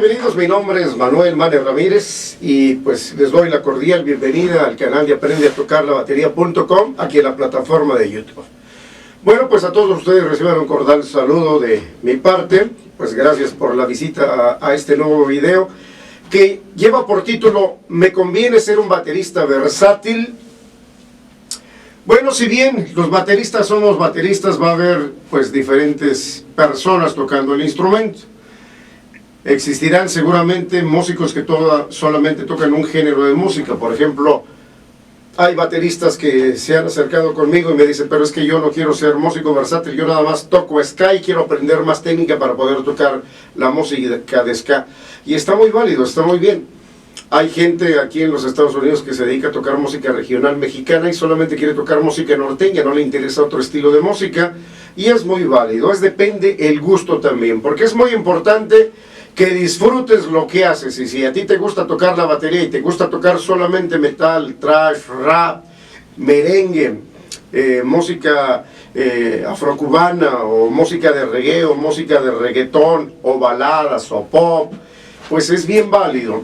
Bienvenidos, mi nombre es Manuel Mane Ramírez y pues les doy la cordial bienvenida al canal de aprendeatocarlabatería.com aquí en la plataforma de YouTube. Bueno, pues a todos ustedes reciban un cordial saludo de mi parte, pues gracias por la visita a este nuevo video que lleva por título ¿Me conviene ser un baterista versátil? Bueno, si bien los bateristas somos bateristas, va a haber pues diferentes personas tocando el instrumento. Existirán seguramente músicos que solamente tocan un género de música. Por ejemplo, hay bateristas que se han acercado conmigo y me dicen, pero es que yo no quiero ser músico versátil, yo nada más toco ska y quiero aprender más técnica para poder tocar la música de ska. Y está muy válido, está muy bien. Hay gente aquí en los Estados Unidos que se dedica a tocar música regional mexicana y solamente quiere tocar música norteña, no le interesa otro estilo de música, y es muy válido. Depende el gusto también, porque es muy importante que disfrutes lo que haces. Y si a ti te gusta tocar la batería y te gusta tocar solamente metal, thrash, rap, merengue, música afrocubana, o música de reggae, o música de reggaetón, o baladas, o pop, pues es bien válido.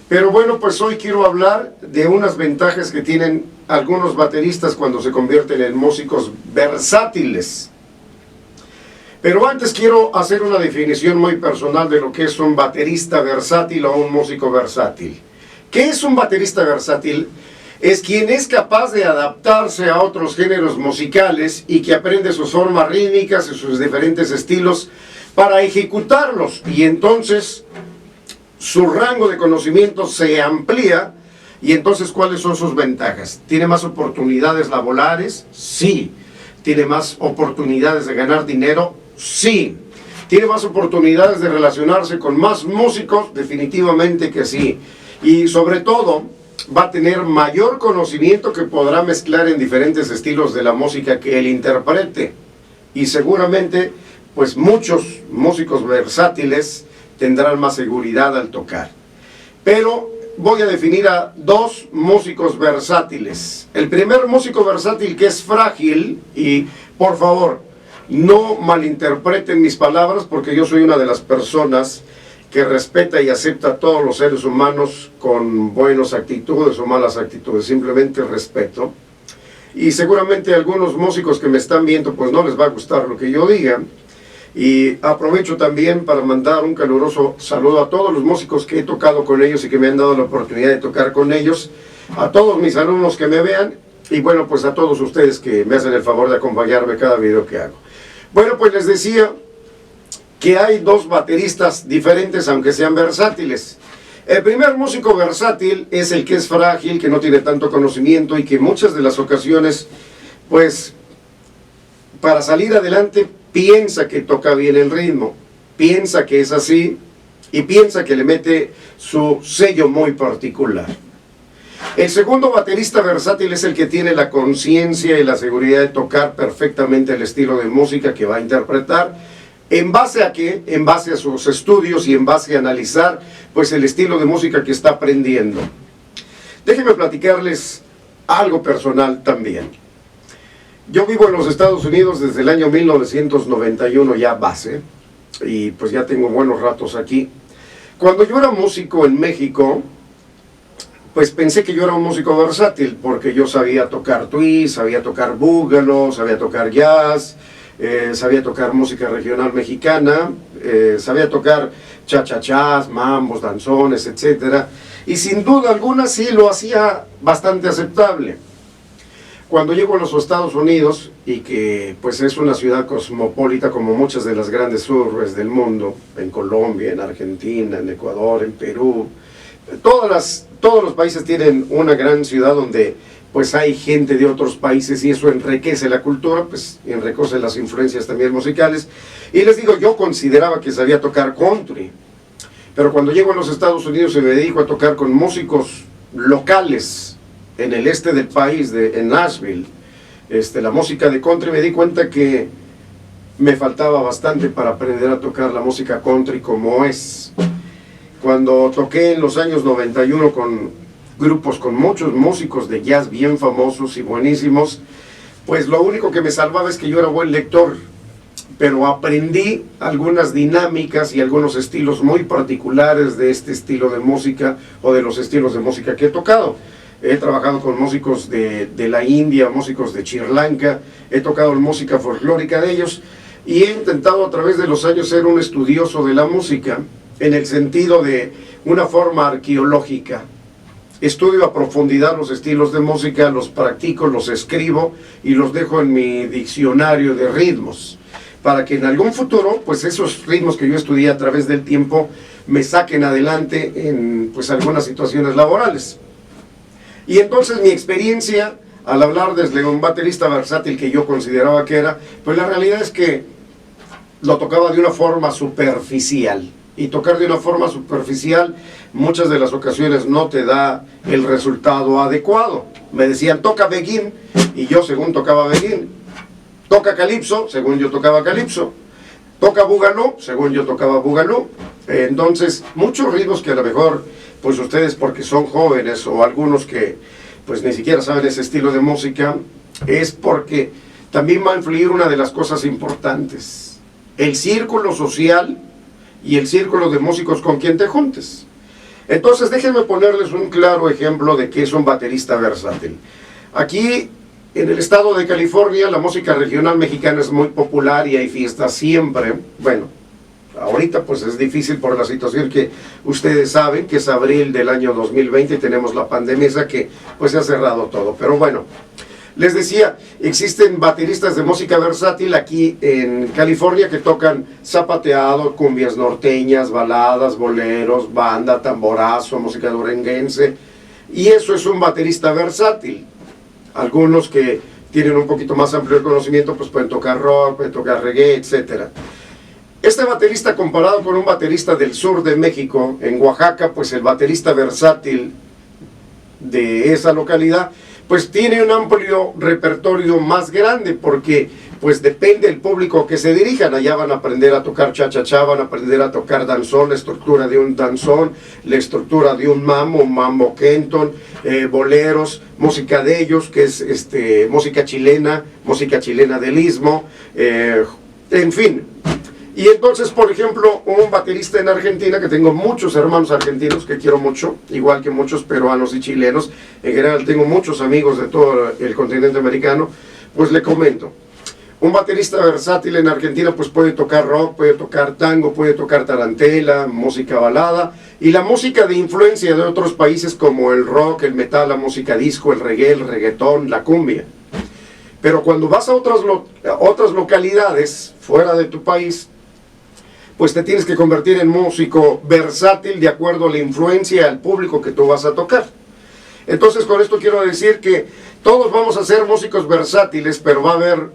Pero bueno, pues hoy quiero hablar de unas ventajas que tienen algunos bateristas cuando se convierten en músicos versátiles. Pero antes quiero hacer una definición muy personal de lo que es un baterista versátil o un músico versátil. ¿Qué es un baterista versátil? Es quien es capaz de adaptarse a otros géneros musicales y que aprende sus formas rítmicas y sus diferentes estilos para ejecutarlos. Y entonces su rango de conocimiento se amplía. Y entonces, ¿cuáles son sus ventajas? ¿Tiene más oportunidades laborales? Sí. ¿Tiene más oportunidades de ganar dinero? Sí. ¿Tiene más oportunidades de relacionarse con más músicos? Definitivamente que sí. Y sobre todo, va a tener mayor conocimiento que podrá mezclar en diferentes estilos de la música que él interprete. Y seguramente, pues muchos músicos versátiles tendrán más seguridad al tocar. Pero voy a definir a dos músicos versátiles. El primer músico versátil, que es frágil, y por favor, no malinterpreten mis palabras, porque yo soy una de las personas que respeta y acepta a todos los seres humanos con buenas actitudes o malas actitudes, simplemente respeto. Y seguramente a algunos músicos que me están viendo pues no les va a gustar lo que yo diga. Y aprovecho también para mandar un caluroso saludo a todos los músicos que he tocado con ellos y que me han dado la oportunidad de tocar con ellos, a todos mis alumnos que me vean, y bueno, pues a todos ustedes que me hacen el favor de acompañarme cada video que hago. Bueno, pues les decía que hay dos bateristas diferentes, aunque sean versátiles. El primer músico versátil es el que es frágil, que no tiene tanto conocimiento y que muchas de las ocasiones, pues, para salir adelante, piensa que toca bien el ritmo, piensa que es así y piensa que le mete su sello muy particular. El segundo baterista versátil es el que tiene la conciencia y la seguridad de tocar perfectamente el estilo de música que va a interpretar. ¿En base a qué? En base a sus estudios y en base a analizar pues el estilo de música que está aprendiendo. Déjenme platicarles algo personal también. Yo vivo en los Estados Unidos desde el año 1991 ya base, y pues ya tengo buenos ratos aquí. Cuando yo era músico en México, pues pensé que yo era un músico versátil, porque yo sabía tocar twist, sabía tocar búgalo, sabía tocar jazz, sabía tocar música regional mexicana, sabía tocar cha-cha-chas, mambos, danzones, etc. Y sin duda alguna sí lo hacía bastante aceptable. Cuando llego a los Estados Unidos, y que pues es una ciudad cosmopolita como muchas de las grandes urbes del mundo, en Colombia, en Argentina, en Ecuador, en Perú, todos los países tienen una gran ciudad donde pues hay gente de otros países y eso enriquece la cultura, pues enriquece las influencias también musicales. Y les digo, yo consideraba que sabía tocar country, pero cuando llego a los Estados Unidos y me dedico a tocar con músicos locales, en el este del país, en Nashville, la música de country, me di cuenta que me faltaba bastante para aprender a tocar la música country como es. Cuando toqué en los años 91 con grupos con muchos músicos de jazz bien famosos y buenísimos, pues lo único que me salvaba es que yo era buen lector. pero aprendí algunas dinámicas y algunos estilos muy particulares de este estilo de música o de los estilos de música que he tocado. He trabajado con músicos de la India, músicos de Sri Lanka, he tocado música folclórica de ellos y he intentado a través de los años ser un estudioso de la música en el sentido de una forma arqueológica. Estudio a profundidad los estilos de música, los practico, los escribo y los dejo en mi diccionario de ritmos, para que en algún futuro, pues esos ritmos que yo estudié a través del tiempo me saquen adelante en pues algunas situaciones laborales. Y entonces mi experiencia, al hablar desde un baterista versátil que yo consideraba que era, pues la realidad es que lo tocaba de una forma superficial. Y tocar de una forma superficial muchas de las ocasiones no te da el resultado adecuado. Me decían, toca Begin, y yo según tocaba Begin. Toca Calipso, según yo tocaba Calipso. Toca Boogaloo, según yo tocaba Boogaloo. Entonces, muchos ritmos que a lo mejor, pues ustedes porque son jóvenes o algunos que pues ni siquiera saben ese estilo de música, es porque también va a influir una de las cosas importantes. El círculo social y el círculo de músicos con quien te juntes. Entonces déjenme ponerles un claro ejemplo de qué es un baterista versátil. Aquí en el estado de California la música regional mexicana es muy popular y hay fiestas siempre. Bueno, ahorita pues es difícil por la situación que ustedes saben, que es abril del año 2020 y tenemos la pandemia esa que pues se ha cerrado todo. Pero bueno, les decía, existen bateristas de música versátil aquí en California que tocan zapateado, cumbias norteñas, baladas, boleros, banda, tamborazo, música duranguense. Y eso es un baterista versátil. Algunos que tienen un poquito más amplio conocimiento pues pueden tocar rock, pueden tocar reggae, etc. Este baterista, comparado con un baterista del sur de México, en Oaxaca, pues el baterista versátil de esa localidad pues tiene un amplio repertorio más grande, porque pues depende del público que se dirijan. Allá van a aprender a tocar cha-cha-cha, van a aprender a tocar danzón, la estructura de un danzón, la estructura de un mambo kenton, boleros, música de ellos, que es música chilena del Istmo, en fin. Y entonces, por ejemplo, un baterista en Argentina, que tengo muchos hermanos argentinos que quiero mucho, igual que muchos peruanos y chilenos, en general tengo muchos amigos de todo el continente americano, pues le comento. Un baterista versátil en Argentina pues puede tocar rock, puede tocar tango, puede tocar tarantela, música balada, y la música de influencia de otros países como el rock, el metal, la música disco, el reggae, el reggaetón, la cumbia. Pero cuando vas a otras localidades fuera de tu país, pues te tienes que convertir en músico versátil de acuerdo a la influencia al público que tú vas a tocar. Entonces con esto quiero decir que todos vamos a ser músicos versátiles, pero va a haber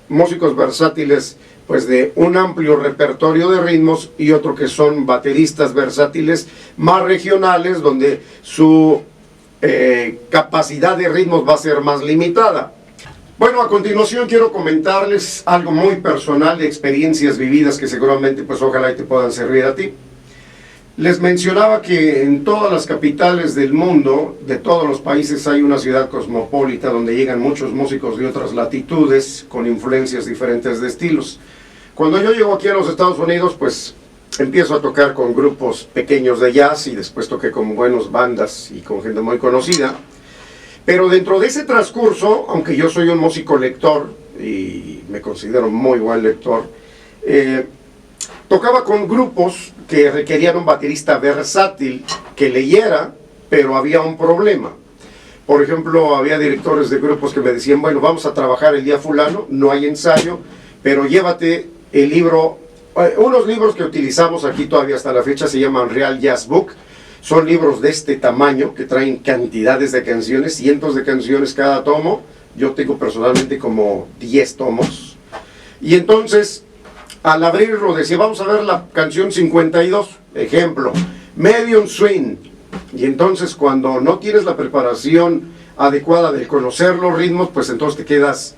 músicos versátiles pues de un amplio repertorio de ritmos y otro que son bateristas versátiles más regionales, donde su capacidad de ritmos va a ser más limitada. Bueno, a continuación quiero comentarles algo muy personal de experiencias vividas que seguramente pues ojalá y te puedan servir a ti. Les mencionaba que en todas las capitales del mundo, de todos los países, hay una ciudad cosmopolita donde llegan muchos músicos de otras latitudes con influencias diferentes de estilos. Cuando yo llego aquí a los Estados Unidos, pues empiezo a tocar con grupos pequeños de jazz y después toqué con buenas bandas y con gente muy conocida. Pero dentro de ese transcurso, aunque yo soy un músico lector y me considero muy buen lector, tocaba con grupos que requerían un baterista versátil que leyera, pero había un problema. Por ejemplo, había directores de grupos que me decían, bueno, vamos a trabajar el día fulano, no hay ensayo, pero llévate el libro, unos libros que utilizamos aquí todavía hasta la fecha se llaman Real Jazz Book. Son libros de este tamaño que traen cantidades de canciones, cientos de canciones cada tomo. Yo tengo personalmente como 10 tomos. Y entonces, al abrirlo decía, vamos a ver la canción 52, ejemplo, Medium Swing. Y entonces cuando no tienes la preparación adecuada de conocer los ritmos, pues entonces te quedas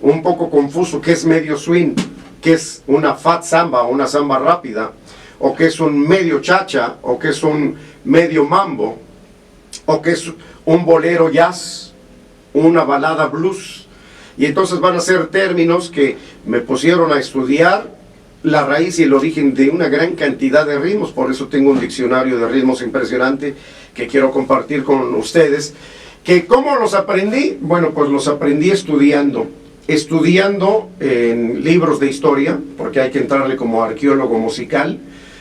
un poco confuso. ¿Qué es medio swing? ¿Qué es una fat samba o una samba rápida? ¿O qué es un medio chacha? ¿O qué es un medio mambo? ¿O qué es un bolero jazz? ¿Una balada blues? Y entonces van a ser términos que me pusieron a estudiar la raíz y el origen de una gran cantidad de ritmos. Por eso tengo un diccionario de ritmos impresionante que quiero compartir con ustedes. ¿Que cómo los aprendí? Bueno, pues los aprendí estudiando en libros de historia, porque hay que entrarle como arqueólogo musical,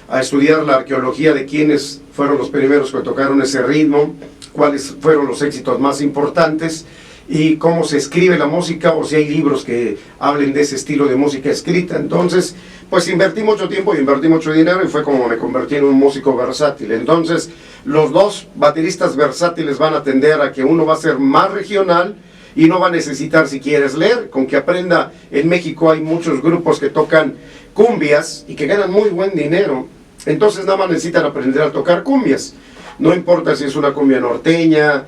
a estudiar la arqueología de quiénes fueron los primeros que tocaron ese ritmo, cuáles fueron los éxitos más importantes, y cómo se escribe la música, o si hay libros que hablen de ese estilo de música escrita. Entonces, pues invertí mucho tiempo y invertí mucho dinero, y fue como me convertí en un músico versátil. Entonces, los dos bateristas versátiles van a tender a que uno va a ser más regional, y no va a necesitar, si quieres leer, con que aprenda. En México hay muchos grupos que tocan cumbias y que ganan muy buen dinero, entonces nada más necesitan aprender a tocar cumbias. No importa si es una cumbia norteña,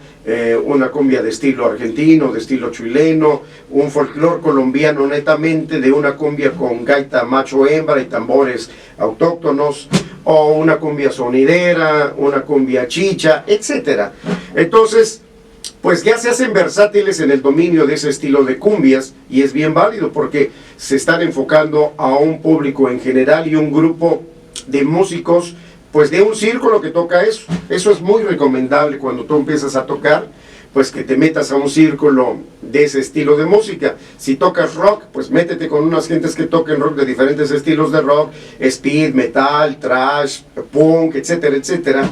una cumbia de estilo argentino, de estilo chileno, un folclore colombiano netamente, de una cumbia con gaita macho-hembra y tambores autóctonos, o una cumbia sonidera, una cumbia chicha, etc. Entonces, pues ya se hacen versátiles en el dominio de ese estilo de cumbias, y es bien válido porque se están enfocando a un público en general y un grupo de músicos, pues de un círculo que toca eso. Eso es muy recomendable cuando tú empiezas a tocar, pues que te metas a un círculo de ese estilo de música. Si tocas rock, pues métete con unas gentes que toquen rock de diferentes estilos de rock, speed, metal, thrash, punk, etcétera, etcétera.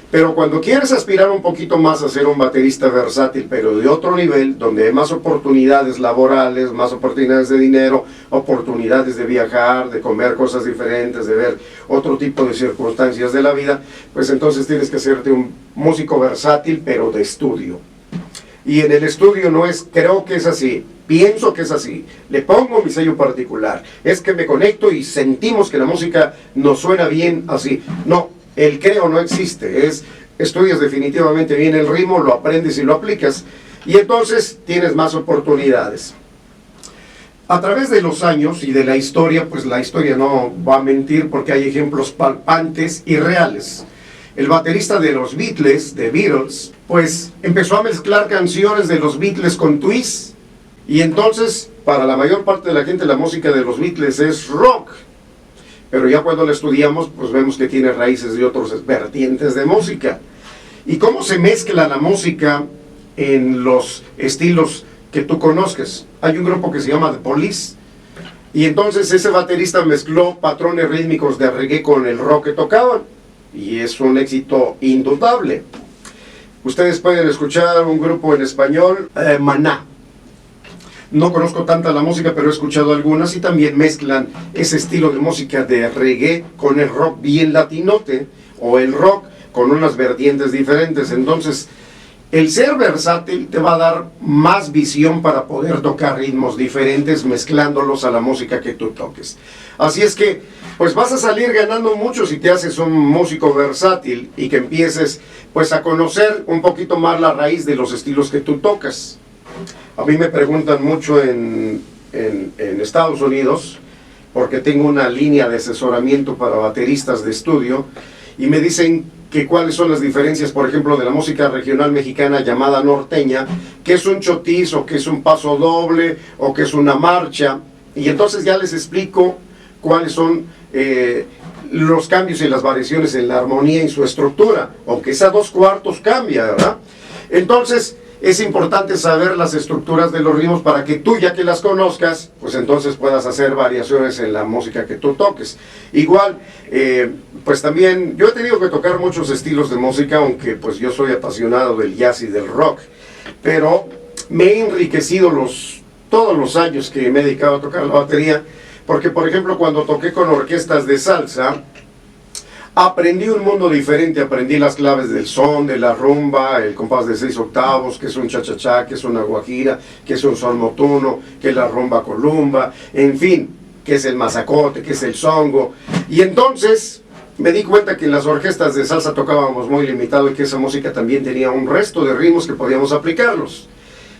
Pero cuando quieres aspirar un poquito más a ser un baterista versátil, pero de otro nivel, donde hay más oportunidades laborales, más oportunidades de dinero, oportunidades de viajar, de comer cosas diferentes, de ver otro tipo de circunstancias de la vida, pues entonces tienes que hacerte un músico versátil, pero de estudio. Y en el estudio no es, creo que es así, pienso que es así, le pongo mi sello particular, es que me conecto y sentimos que la música nos suena bien así. No. El creo no existe, es estudias definitivamente bien el ritmo, lo aprendes y lo aplicas, y entonces tienes más oportunidades. A través de los años y de la historia, pues la historia no va a mentir porque hay ejemplos palpantes y reales. El baterista de los Beatles, de Beatles, pues empezó a mezclar canciones de los Beatles con twist, y entonces para la mayor parte de la gente la música de los Beatles es rock. Pero ya cuando la estudiamos, pues vemos que tiene raíces de otros vertientes de música. ¿Y cómo se mezcla la música en los estilos que tú conozcas? Hay un grupo que se llama The Police, y entonces ese baterista mezcló patrones rítmicos de reggae con el rock que tocaban, y es un éxito indudable. Ustedes pueden escuchar un grupo en español, Maná. No conozco tanta la música, pero he escuchado algunas, y también mezclan ese estilo de música de reggae con el rock bien latinote, o el rock con unas vertientes diferentes. Entonces, el ser versátil te va a dar más visión para poder tocar ritmos diferentes, mezclándolos a la música que tú toques. Así es que, pues vas a salir ganando mucho si te haces un músico versátil y que empieces, pues, a conocer un poquito más la raíz de los estilos que tú tocas. A mí me preguntan mucho en Estados Unidos, porque tengo una línea de asesoramiento para bateristas de estudio, y me dicen que cuáles son las diferencias, por ejemplo, de la música regional mexicana llamada norteña, que es un chotis, o que es un paso doble, o que es una marcha, y entonces ya les explico cuáles son los cambios y las variaciones en la armonía y su estructura, aunque esa 2/4 cambia, ¿verdad? Entonces, es importante saber las estructuras de los ritmos para que tú, ya que las conozcas, pues entonces puedas hacer variaciones en la música que tú toques. Igual, pues también, yo he tenido que tocar muchos estilos de música, aunque pues yo soy apasionado del jazz y del rock, pero me he enriquecido todos los años que me he dedicado a tocar la batería, porque por ejemplo cuando toqué con orquestas de salsa, aprendí un mundo diferente, aprendí las claves del son, de la rumba, el compás de 6/8, que es un cha-cha-cha, que es una guajira, que es un son motuno, que es la rumba columba, en fin, que es el mazacote, que es el songo. Y entonces me di cuenta que en las orquestas de salsa tocábamos muy limitado y que esa música también tenía un resto de ritmos que podíamos aplicarlos.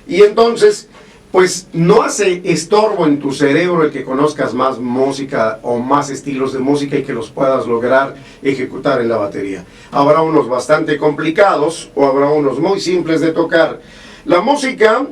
Y entonces, pues no hace estorbo en tu cerebro el que conozcas más música o más estilos de música y que los puedas lograr ejecutar en la batería. Habrá unos bastante complicados o habrá unos muy simples de tocar. La música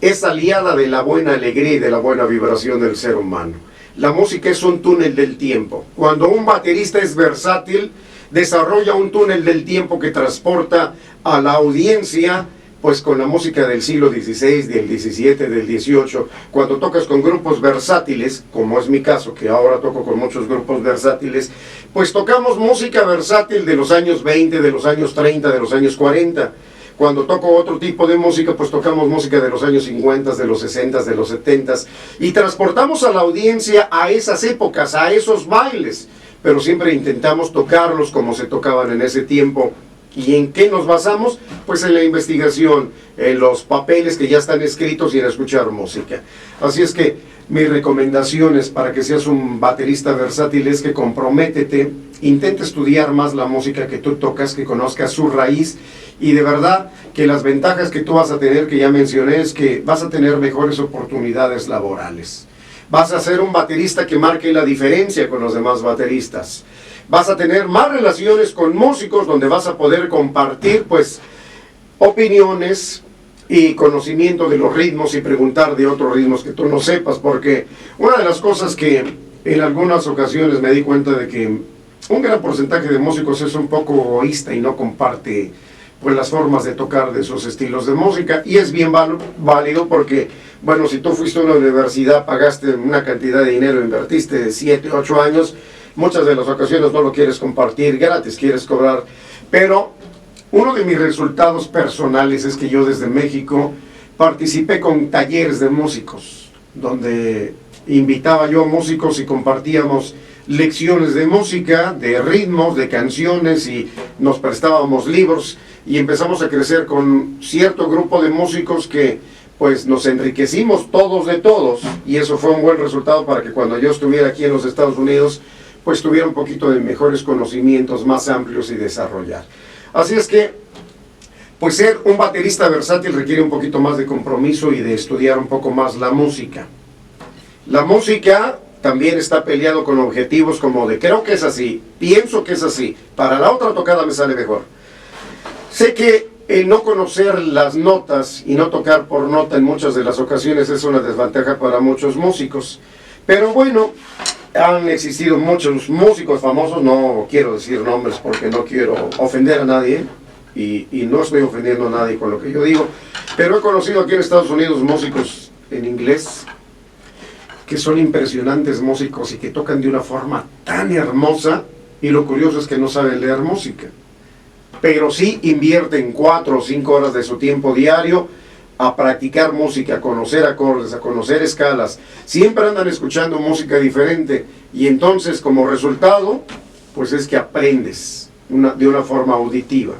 es aliada de la buena alegría y de la buena vibración del ser humano. La música es un túnel del tiempo. Cuando un baterista es versátil, desarrolla un túnel del tiempo que transporta a la audiencia, pues con la música del siglo XVI, del XVII, del XVIII. Cuando tocas con grupos versátiles, como es mi caso, que ahora toco con muchos grupos versátiles, pues tocamos música versátil de los años 20, de los años 30, de los años 40. Cuando toco otro tipo de música, pues tocamos música de los años 50, de los 60, de los 70, y transportamos a la audiencia a esas épocas, a esos bailes, pero siempre intentamos tocarlos como se tocaban en ese tiempo. ¿Y en qué nos basamos? Pues en la investigación, en los papeles que ya están escritos y en escuchar música. Así es que mis recomendaciones para que seas un baterista versátil es que comprométete, intenta estudiar más la música que tú tocas, que conozcas su raíz, y de verdad que las ventajas que tú vas a tener, que ya mencioné, es que vas a tener mejores oportunidades laborales. Vas a ser un baterista que marque la diferencia con los demás bateristas. Vas a tener más relaciones con músicos donde vas a poder compartir pues opiniones y conocimiento de los ritmos y preguntar de otros ritmos que tú no sepas, porque una de las cosas que en algunas ocasiones me di cuenta de que un gran porcentaje de músicos es un poco egoísta y no comparte pues las formas de tocar de sus estilos de música, y es bien válido porque, bueno, si tú fuiste a una universidad, pagaste una cantidad de dinero, invertiste 7, 8 años, muchas de las ocasiones no lo quieres compartir gratis, quieres cobrar. Pero uno de mis resultados personales es que yo desde México participé con talleres de músicos, donde invitaba yo a músicos y compartíamos lecciones de música, de ritmos, de canciones, y nos prestábamos libros, y empezamos a crecer con cierto grupo de músicos que pues nos enriquecimos todos de todos, y eso fue un buen resultado para que cuando yo estuviera aquí en los Estados Unidos pues tuviera un poquito de mejores conocimientos más amplios y desarrollar. Así es que pues ser un baterista versátil requiere un poquito más de compromiso y de estudiar un poco más la música. La música también está peleado con objetivos como de creo que es así, pienso que es así, para la otra tocada me sale mejor. Sé que el no conocer las notas y no tocar por nota en muchas de las ocasiones es una desventaja para muchos músicos, pero bueno, han existido muchos músicos famosos, no quiero decir nombres porque no quiero ofender a nadie, y no estoy ofendiendo a nadie con lo que yo digo, pero he conocido aquí en Estados Unidos músicos en inglés que son impresionantes músicos y que tocan de una forma tan hermosa, y lo curioso es que no saben leer música, pero sí invierten 4 o 5 horas de su tiempo diario a practicar música, a conocer acordes, a conocer escalas. Siempre andan escuchando música diferente, y entonces como resultado pues es que aprendes de una forma auditiva.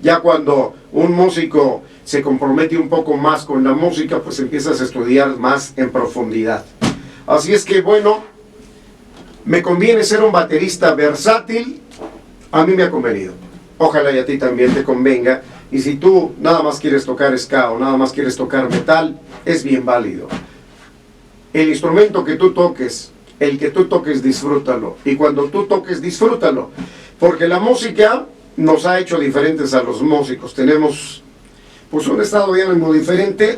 Ya cuando un músico se compromete un poco más con la música, pues empiezas a estudiar más en profundidad. Así es que bueno, me conviene ser un baterista versátil. A mí me ha convenido, ojalá y a ti también te convenga. Y si tú nada más quieres tocar ska o nada más quieres tocar metal, es bien válido. El instrumento que tú toques, el que tú toques, disfrútalo. Y cuando tú toques, disfrútalo. Porque la música nos ha hecho diferentes a los músicos. Tenemos pues un estado de ánimo diferente,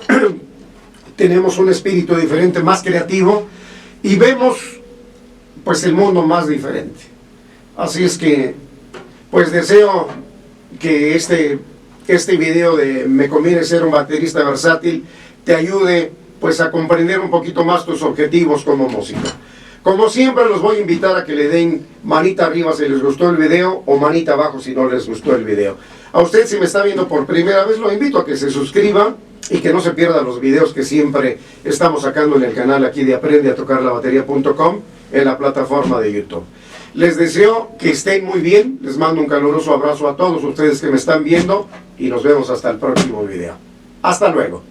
tenemos un espíritu diferente, más creativo, y vemos pues el mundo más diferente. Así es que pues deseo que este video de me conviene ser un baterista versátil te ayude pues a comprender un poquito más tus objetivos como músico. Como siempre los voy a invitar a que le den manita arriba si les gustó el video, o manita abajo si no les gustó el video. A usted, si me está viendo por primera vez, lo invito a que se suscriba y que no se pierda los videos que siempre estamos sacando en el canal aquí de aprendeatocarlabateria.com, en la plataforma de YouTube. Les deseo que estén muy bien, les mando un caluroso abrazo a todos ustedes que me están viendo, y nos vemos hasta el próximo video. Hasta luego.